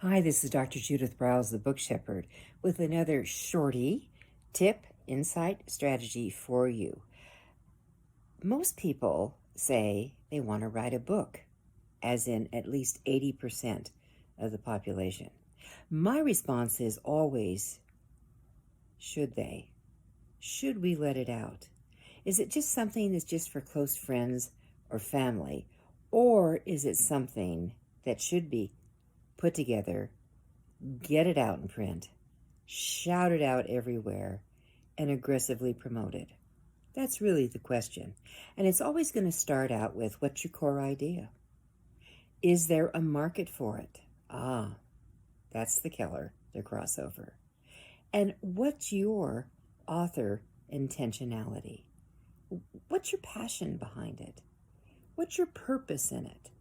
Hi, this is Dr. Judith Briles, the Book Shepherd, with another shorty tip, insight, strategy for you. Most people say they want to write a book, as in at least 80% of the population. My response is always, should they? Should we let it out? Is it just something that's just for close friends or family? Or is it something that should be put together, get it out in print, shout it out everywhere, and aggressively promote it? That's really the question. And it's always going to start out with, what's your core idea? Is there a market for it? That's the killer, the crossover. And what's your author intentionality? What's your passion behind it? What's your purpose in it?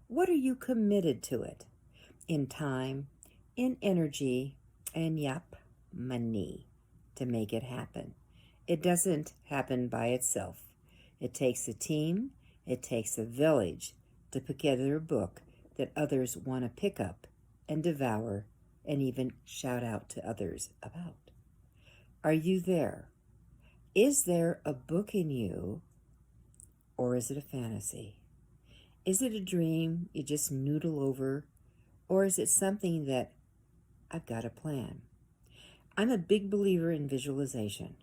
What are you committed to it? In time, in energy, and money to make it happen. It doesn't happen by itself. It takes a team, it takes a village to put together a book that others want to pick up and devour and even shout out to others about. Are you there? Is there a book in you, or is it a fantasy? Is it a dream you just noodle over, or is it something that I've got a plan? I'm a big believer in visualization.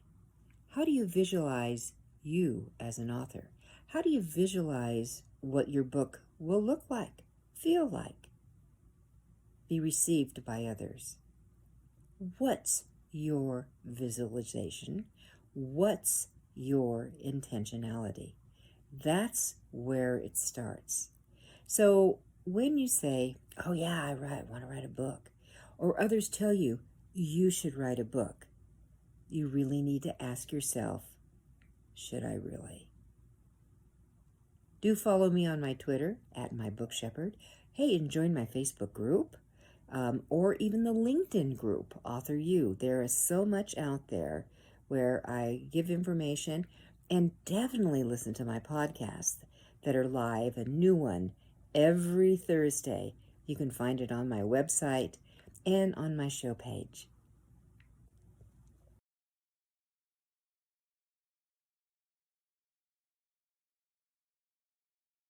How do you visualize you as an author? How do you visualize what your book will look like, feel like, be received by others? What's your visualization? What's your intentionality? That's where it starts. So when you say, oh yeah, I want to write a book, or others tell you, you should write a book, you really need to ask yourself, should I really? Do follow me on my Twitter, @MyBookShepherd. Hey, and join my Facebook group, or even the LinkedIn group, Author You. There is so much out there where I give information, and definitely listen to my podcasts that are live, a new one every Thursday. You can find it on my website and on my show page.